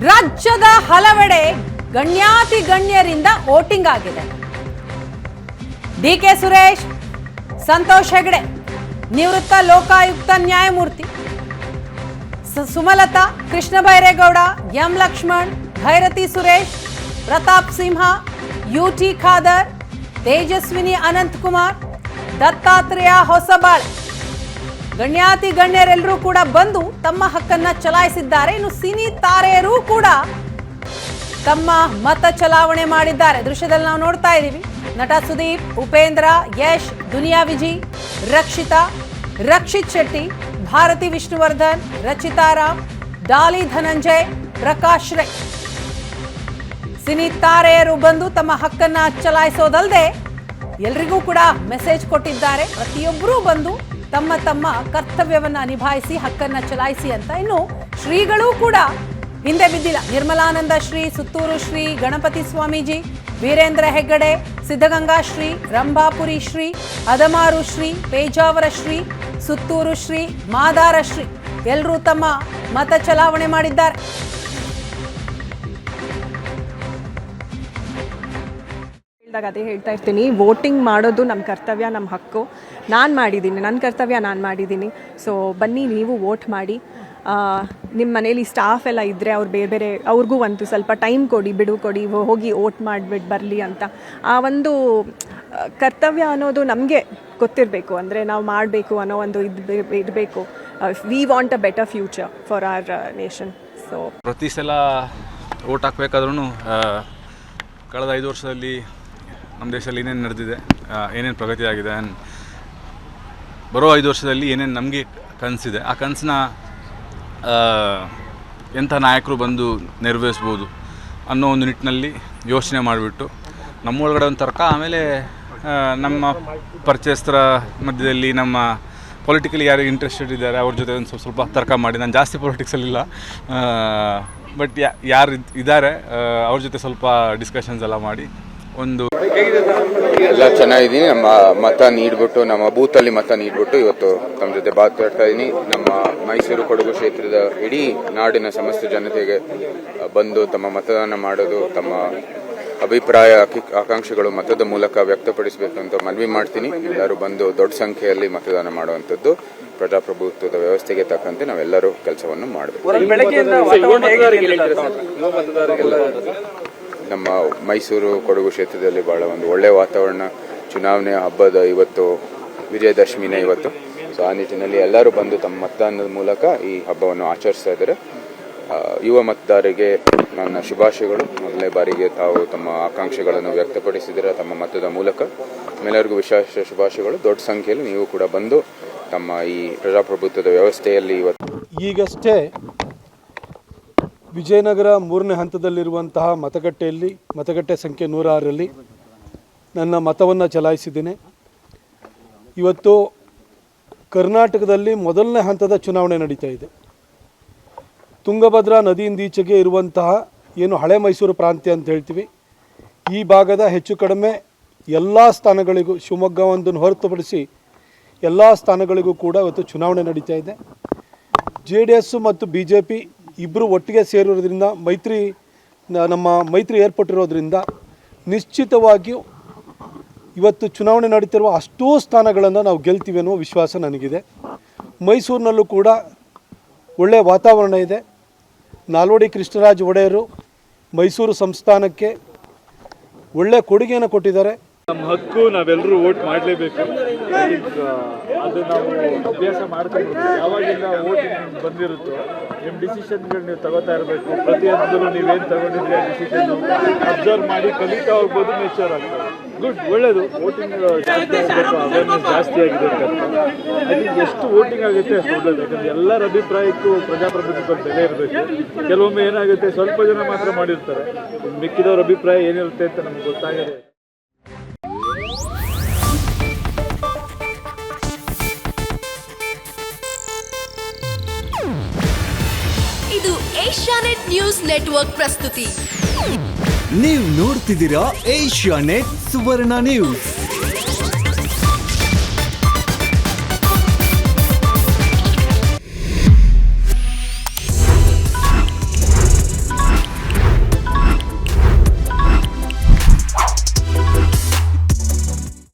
ರಾಜ್ಯದ ಹಲವೆಡೆ ಗಣ್ಯಾತಿ ಗಣ್ಯರಿಂದ ವೋಟಿಂಗ್ ಆಗಿದೆ. ಡಿಕೆ ಸುರೇಶ್, ಸಂತೋಷ್ ಹೆಗಡೆ, ನಿವೃತ್ತ ಲೋಕಾಯುಕ್ತ ನ್ಯಾಯಮೂರ್ತಿ, ಸುಮಲತಾ, ಕೃಷ್ಣ ಬೈರೇಗೌಡ, ಎಂ ಲಕ್ಷ್ಮಣ್, ಭೈರತಿ ಸುರೇಶ್, ಪ್ರತಾಪ್ ಸಿಂಹ, ಯುಟಿ ಖಾದರ್, ತೇಜಸ್ವಿನಿ ಅನಂತಕುಮಾರ್, ದತ್ತಾತ್ರೇಯ ಹೊಸಬಾಳೆ, ಗಣ್ಯಾತಿ ಗಣ್ಯರೆಲ್ಲರೂ ಕೂಡ ಬಂದು ತಮ್ಮ ಹಕ್ಕನ್ನ ಚಲಾಯಿಸಿದ್ದಾರೆ. ಇನ್ನು ಸಿನಿ ತಾರೆಯರು ಕೂಡ ತಮ್ಮ ಮತ ಚಲಾವಣೆ ಮಾಡಿದ್ದಾರೆ. ದೃಶ್ಯದಲ್ಲಿ ನಾವು ನೋಡ್ತಾ ಇದ್ದೀವಿ. ನಟ ಸುದೀಪ್, ಉಪೇಂದ್ರ, ಯಶ್, ದುನಿಯಾ ವಿಜಿ, ರಕ್ಷಿತಾ, ರಕ್ಷಿತ್ ಶೆಟ್ಟಿ, ಭಾರತಿ ವಿಷ್ಣುವರ್ಧನ್, ರಚಿತಾ ರಾಮ್, ಡಾಲಿ ಧನಂಜಯ್, ಪ್ರಕಾಶ್ ರೈ, ಸಿನಿ ತಾರೆಯರು ಬಂದು ತಮ್ಮ ಹಕ್ಕನ್ನ ಚಲಾಯಿಸೋದಲ್ಲದೆ ಎಲ್ರಿಗೂ ಕೂಡ ಮೆಸೇಜ್ ಕೊಟ್ಟಿದ್ದಾರೆ. ಪ್ರತಿಯೊಬ್ಬರೂ ಬಂದು ತಮ್ಮ ತಮ್ಮ ಕರ್ತವ್ಯವನ್ನ ನಿಭಾಯಿಸಿ ಹಕ್ಕನ್ನ ಚಲಾಯಿಸಿ ಅಂತ. ಇನ್ನು ಶ್ರೀಗಳು ಕೂಡ ಹಿಂದೆ ಬಿದ್ದಿಲ್ಲ. ನಿರ್ಮಲಾನಂದ ಶ್ರೀ, ಸುತ್ತೂರು ಶ್ರೀ, ಗಣಪತಿ ಸ್ವಾಮೀಜಿ, ವೀರೇಂದ್ರ ಹೆಗ್ಗಡೆ, ಸಿದ್ಧಗಂಗಾ ಶ್ರೀ, ರಂಭಾಪುರಿ ಶ್ರೀ, ಅದಮಾರು ಶ್ರೀ, ಪೇಜಾವರ ಶ್ರೀ, ಸುತ್ತೂರು ಶ್ರೀ, ಮಾದಾರ ಶ್ರೀ ಎಲ್ಲರೂ ತಮ್ಮ ಮತ ಚಲಾವಣೆ ಮಾಡಿದ್ದಾರೆ. ಅದೇ ಹೇಳ್ತಾ ಇರ್ತೀನಿ, ವೋಟಿಂಗ್ ಮಾಡೋದು ನಮ್ಮ ಕರ್ತವ್ಯ, ನಮ್ಮ ಹಕ್ಕು. ನಾನು ಮಾಡಿದ್ದೀನಿ, ನನ್ನ ಕರ್ತವ್ಯ ನಾನು ಮಾಡಿದ್ದೀನಿ. ಸೊ ಬನ್ನಿ, ನೀವು ವೋಟ್ ಮಾಡಿ. ನಿಮ್ಮ ಮನೇಲಿ ಸ್ಟಾಫ್ ಎಲ್ಲ ಇದ್ದರೆ ಅವ್ರು ಬೇರೆ ಬೇರೆ ಅವ್ರಿಗೂ ಒಂದು ಸ್ವಲ್ಪ ಟೈಮ್ ಕೊಡಿ, ಬಿಡುವು ಕೊಡಿ, ಹೋಗಿ ವೋಟ್ ಮಾಡಿಬಿಟ್ಟು ಬರಲಿ ಅಂತ. ಆ ಒಂದು ಕರ್ತವ್ಯ ಅನ್ನೋದು ನಮಗೆ ಗೊತ್ತಿರಬೇಕು. ಅಂದರೆ ನಾವು ಮಾಡಬೇಕು ಅನ್ನೋ ಒಂದು ಇರಬೇಕು. We want a better future for our nation. So ಪ್ರತಿ ಸಲ ವೋಟ್ ಹಾಕಬೇಕಾದ್ರೂ ಕಳೆದ 5 ವರ್ಷದಲ್ಲಿ ನಮ್ಮ ದೇಶದಲ್ಲಿ ಏನೇನು ನಡೆದಿದೆ, ಏನೇನು ಪ್ರಗತಿ ಆಗಿದೆ, ಬರೋ 5 ವರ್ಷದಲ್ಲಿ ಏನೇನು ನಮಗೆ ಕನಸಿದೆ, ಆ ಕನಸನ್ನ ಎಂಥ ನಾಯಕರು ಬಂದು ನೆರವೇರಿಸ್ಬೋದು ಅನ್ನೋ ಒಂದು ನಿಟ್ಟಿನಲ್ಲಿ ಯೋಚನೆ ಮಾಡಿಬಿಟ್ಟು ನಮ್ಮೊಳಗಡೆ ಒಂದು ತರ್ಕ, ಆಮೇಲೆ ನಮ್ಮ ಪರಿಚಯಸ್ಥರ ಮಧ್ಯದಲ್ಲಿ ನಮ್ಮ ಪೊಲಿಟಿಕಲಿ ಯಾರು ಇಂಟ್ರೆಸ್ಟೆಡ್ ಇದ್ದಾರೆ ಅವ್ರ ಜೊತೆ ಒಂದು ಸ್ವಲ್ಪ ತರ್ಕ ಮಾಡಿ, ನಾನು ಜಾಸ್ತಿ ಪೊಲಿಟಿಕ್ಸಲ್ಲಿಲ್ಲ, ಬಟ್ ಯಾರು ಇದ್ದಾರೆ ಅವ್ರ ಜೊತೆ ಸ್ವಲ್ಪ ಡಿಸ್ಕಷನ್ಸ್ ಎಲ್ಲ ಮಾಡಿ ಒಂದು ಎಲ್ಲ ಚೆನ್ನಾಗಿದ್ದೀನಿ. ನಮ್ಮ ಮತ ನೀಡ್ಬಿಟ್ಟು, ನಮ್ಮ ಬೂತಲ್ಲಿ ಮತ ನೀಡ್ಬಿಟ್ಟು ಇವತ್ತು ತಮ್ಮ ಜೊತೆ ಮಾತಾಡ್ತಾ ಇದ್ದೀನಿ. ನಮ್ಮ ಮೈಸೂರು ಕೊಡಗು ಕ್ಷೇತ್ರದ ಇಡೀ ನಾಡಿನ ಸಮಸ್ತ ಜನತೆಗೆ ಬಂದು ತಮ್ಮ ಮತದಾನ ಮಾಡೋದು, ತಮ್ಮ ಅಭಿಪ್ರಾಯ ಆಕಾಂಕ್ಷೆಗಳು ಮತದ ಮೂಲಕ ವ್ಯಕ್ತಪಡಿಸಬೇಕು ಅಂತ ಮನವಿ ಮಾಡ್ತೀನಿ. ಎಲ್ಲರೂ ಬಂದು ದೊಡ್ಡ ಸಂಖ್ಯೆಯಲ್ಲಿ ಮತದಾನ ಮಾಡುವಂಥದ್ದು ಪ್ರಜಾಪ್ರಭುತ್ವದ ವ್ಯವಸ್ಥೆಗೆ ತಕ್ಕಂತೆ ನಾವೆಲ್ಲರೂ ಕೆಲಸವನ್ನು ಮಾಡಬೇಕು. ನಮ್ಮ ಮೈಸೂರು ಕೊಡಗು ಕ್ಷೇತ್ರದಲ್ಲಿ ಬಹಳ ಒಂದು ಒಳ್ಳೆಯ ವಾತಾವರಣ. ಚುನಾವಣೆ ಹಬ್ಬದ ಇವತ್ತು ವಿಜಯದಶಮಿನೇ ಇವತ್ತು. ಸೊ ಆ ನಿಟ್ಟಿನಲ್ಲಿ ಎಲ್ಲರೂ ಬಂದು ತಮ್ಮ ಮತದಾನದ ಮೂಲಕ ಈ ಹಬ್ಬವನ್ನು ಆಚರಿಸ್ತಾ ಇದ್ದಾರೆ. ಯುವ ಮತದಾರರಿಗೆ ನನ್ನ ಶುಭಾಶಯಗಳು. ಮೊದಲನೇ ಬಾರಿಗೆ ತಾವು ತಮ್ಮ ಆಕಾಂಕ್ಷೆಗಳನ್ನು ವ್ಯಕ್ತಪಡಿಸಿದರೆ ತಮ್ಮ ಮತದ ಮೂಲಕ. ಎಲ್ಲರಿಗೂ ವಿಶೇಷ ಶುಭಾಶಯಗಳು. ದೊಡ್ಡ ಸಂಖ್ಯೆಯಲ್ಲಿ ನೀವು ಕೂಡ ಬಂದು ತಮ್ಮ ಈ ಪ್ರಜಾಪ್ರಭುತ್ವದ ವ್ಯವಸ್ಥೆಯಲ್ಲಿ ಇವತ್ತು ಈಗಷ್ಟೇ ವಿಜಯನಗರ 3ನೇ ಹಂತದಲ್ಲಿರುವಂತಹ ಮತಗಟ್ಟೆ ಸಂಖ್ಯೆ 106ರಲ್ಲಿ ನನ್ನ ಮತವನ್ನು ಚಲಾಯಿಸಿದ್ದೇನೆ. ಇವತ್ತು ಕರ್ನಾಟಕದಲ್ಲಿ ಮೊದಲನೇ ಹಂತದ ಚುನಾವಣೆ ನಡೀತಾ ಇದೆ. ತುಂಗಭದ್ರಾ ನದಿಯಿಂದೀಚೆಗೆ ಇರುವಂತಹ ಏನು ಹಳೆ ಮೈಸೂರು ಪ್ರಾಂತ್ಯ ಅಂತ ಹೇಳ್ತೀವಿ, ಈ ಭಾಗದ ಹೆಚ್ಚು ಕಡಿಮೆ ಎಲ್ಲ ಸ್ಥಾನಗಳಿಗೂ, ಶಿವಮೊಗ್ಗವೊಂದನ್ನು ಹೊರತುಪಡಿಸಿ ಎಲ್ಲ ಸ್ಥಾನಗಳಿಗೂ ಕೂಡ ಇವತ್ತು ಚುನಾವಣೆ ನಡೀತಾ ಇದೆ. JDS ಮತ್ತು BJP ಇಬ್ಬರು ಒಟ್ಟಿಗೆ ಸೇರಿರೋದ್ರಿಂದ, ನಮ್ಮ ಮೈತ್ರಿ ಏರ್ಪಟ್ಟಿರೋದ್ರಿಂದ ನಿಶ್ಚಿತವಾಗಿಯೂ ಇವತ್ತು ಚುನಾವಣೆ ನಡೀತಿರುವ ಅಷ್ಟೂ ಸ್ಥಾನಗಳನ್ನು ನಾವು ಗೆಲ್ತೀವಿ ಅನ್ನುವ ವಿಶ್ವಾಸ ನನಗಿದೆ. ಮೈಸೂರಿನಲ್ಲೂ ಕೂಡ ಒಳ್ಳೆಯ ವಾತಾವರಣ ಇದೆ. ನಾಲ್ವಡಿ ಕೃಷ್ಣರಾಜ ಒಡೆಯರು ಮೈಸೂರು ಸಂಸ್ಥಾನಕ್ಕೆ ಒಳ್ಳೆಯ ಕೊಡುಗೆಯನ್ನು ಕೊಟ್ಟಿದ್ದಾರೆ. ನಮ್ಮ ಹಕ್ಕು, ನಾವೆಲ್ಲರೂ ವೋಟ್ ಮಾಡಲೇಬೇಕು. ಅದು ನಾವು ಅಭ್ಯಾಸ ಮಾಡ್ಕೊಂಡು ಯಾವಾಗಿಂದ ವೋಟಿಂಗ್ ಬಂದಿರುತ್ತೋ ನಿಮ್ಮ ಡಿಸಿಷನ್ಗಳು ನೀವು ತಗೋತಾ ಇರಬೇಕು. ಪ್ರತಿಯೊಂದರಲ್ಲೂ ನೀವೇನು ತಗೊಂಡಿದ್ರಿ ಆ ಡಿಸಿಷನ್ ಅಬ್ಸರ್ವ್ ಮಾಡಿ ಕಲಿತಾ ಹೋಗ್ಬೋದು, ಮೆಚೂರ್ ಆಗ್ತದೆ. ಗುಡ್, ಒಳ್ಳೆಯದು. ವೋಟಿಂಗ್ ಜಾಸ್ತಿ ಆಗಬೇಕು, ಅವೇರ್ನೆಸ್ ಜಾಸ್ತಿ ಆಗಿದೆ ಅಂತ. ಐ ಥಿಂಕ್ ಎಷ್ಟು ವೋಟಿಂಗ್ ಆಗುತ್ತೆ ಅಷ್ಟು ಒಳ್ಳೆಯದು. ಯಾಕಂದರೆ ಎಲ್ಲರ ಅಭಿಪ್ರಾಯಕ್ಕೂ ಪ್ರಜಾಪ್ರಭುತ್ವದ ಬೆಲೆ ಇರಬೇಕು. ಕೆಲವೊಮ್ಮೆ ಏನಾಗುತ್ತೆ, ಸ್ವಲ್ಪ ಜನ ಮಾತ್ರ ಮಾಡಿರ್ತಾರೆ, ಮಿಕ್ಕಿದವ್ರ ಅಭಿಪ್ರಾಯ ಏನಿರುತ್ತೆ ಅಂತ ನಮ್ಗೆ ಗೊತ್ತಾಗಿದೆ. ಇದು ಏಷ್ಯಾನೆಟ್ ನ್ಯೂಸ್ ನೆಟ್ವರ್ಕ್ ಪ್ರಸ್ತುತಿ. ನೀವು ನೋಡ್ತಿದ್ದೀರಾ ಏಷ್ಯಾನೆಟ್ ಸುವರ್ಣ ನ್ಯೂಸ್.